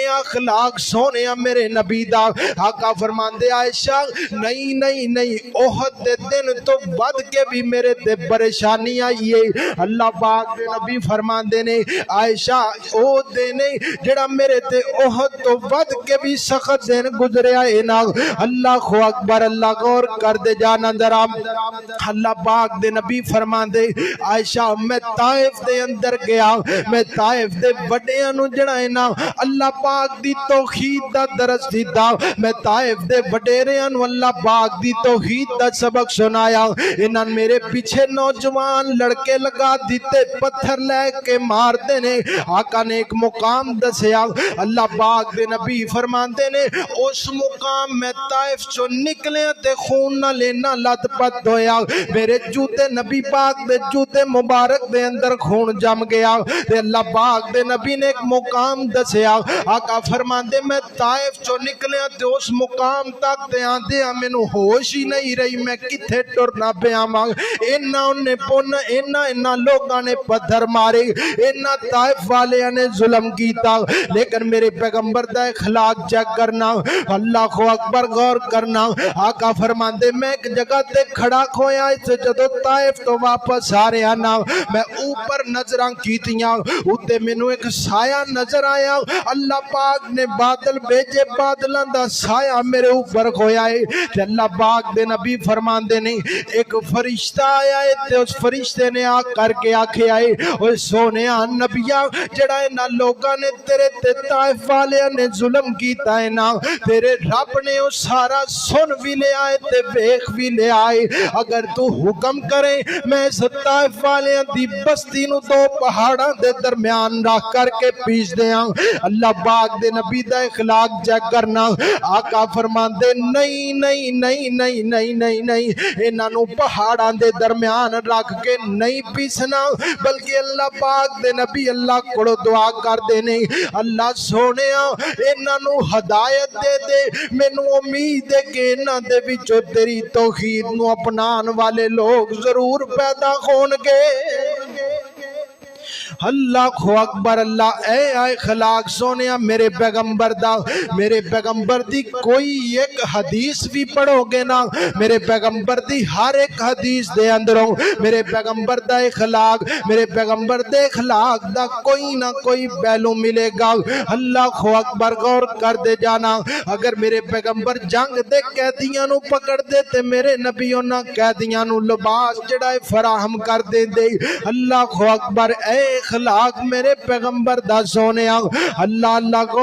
اخلاق سونے میرے نبی دا آقا فرماندے عائشہ نہیں نہیں نہیں احد دے دن تو ود کے بھی میرے تے پریشانی آئی ہے اللہ پاک دے نبی فرماندے نے عائشہ او دینے جڑا میرے تے احد تو ود کے بھی سخت دن گزرے آئے نا اللہ اکبر اللہ غور کر دے جانا درام اللہ پاک دے نبی فرماندے عائشہ میں طائف دے اندر گیا میں طائف دے وڈیاں نو جڑائے نا اللہ پاک دی توحید دا درس دیتا میں طائف دے وڈیریاں نو اللہ پاک دی توحید دا سبق سنایا انہاں میرے پیچھے نوجوان لڑکے لگا دیتے پتھر لے کے مار دینے آقا نے ایک مقام دسیا اللہ پاک دے نبی فرماندے نے اس مقام میں طائف چو نکلے تے خون نہ لینا لت پت ہویا میرے جوتے نبی پاک دے جوتے مبارک دے اندر خون جم گیا تے اللہ پاک دے نبی نے ایک مقام دسیا آقا فرماندے میں طائف چو نکلے تے اس مقام تک تے آندے مینوں ہوش ہی نہیں رہی میں کتھے ٹرنا پیا ماں انہاں پون انہاں لوگاں نے پتھر مارے انہاں طائف والے نے ظلم کیتا لیکن میرے پیغمبر دا اخلاق چیک کرنا اللہ اکبر غور کرنا آقا فرماندے میں ایک جگہ تے کھڑا کھویا اس جدو طائف تو واپس آ رہا نا میں اوپر نظراں کیتیاں اتے مینوں ایک سایہ نظر آیا اللہ پاک نے بادل بھیجے بادلاں دا سایہ میرے اوپر کھویا ہے تے اللہ پاک دے نبی فرماندے نے ایک فرشتہ آیا ہے تے اس فرشتے نے آ کر کے آکھے آئے اوے سونیا نبیاں جڑا انہاں لوگاں نے تیرے تے طائف والے نے ظلم کیتا ہے نا تیرے رب نے وہ سارا سن بھی لے آئے تے ویکھ بھی لے آئے اگر تو حکم کرے میں اس طائف والے دی بستی نو دو پہاڑاں دے درمیان رکھ کر کے پیش دیاں اللہ پاک دے نبی دا اخلاق چیک کرنا آقا فرماندے نہیں نہیں نہیں نہیں نہیں نہیں نہیں انہاں نو پہاڑاں دے درمیان رکھ کے نہیں پیسنا بلکہ اللہ پاک دے نبی اللہ کو دعا کر دینے اللہ سونیا انہاں نو ہدایت دے دے مینوں امید ہے کہ انہاں دے وچوں تیری توحید نو اپنان والے لوگ ضرور پیدا ہون گے اللہ اکبر اللہ اے اخلاق سونیا میرے پیغمبر دی کوئی ایک حدیث بھی پڑھو گے نا میرے پیغمبر دی ہر ایک حدیث دے اندروں میرے پیغمبر دا اخلاق میرے پیغمبر دے اخلاق دا کوئی نہ کوئی پہلو ملے گا اللہ اکبر غور کر دے جانا اگر میرے پیغمبر جنگ دے قیدیاں نو پکڑ دے تے میرے نبیوں نہ قیدیاں نو لباس جڑا فراہم کر دے دے اللہ اکبر اے اخلاق میرے پیغمبر دا سونیا اللہ اللہ کو